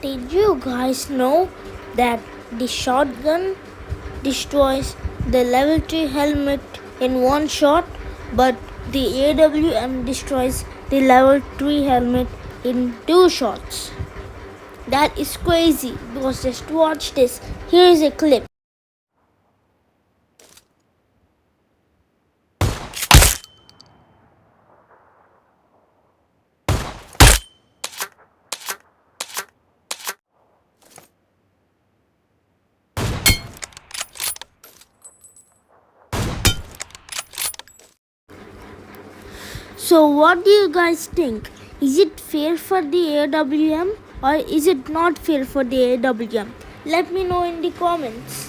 Did you guys know that the shotgun destroys the level 3 helmet in one shot, but the AWM destroys the level 3 helmet in two shots? That is crazy because just watch this. Here is a clip. So what do you guys think? Is it fair for the AWM or is it not fair for the AWM? Let me know in the comments.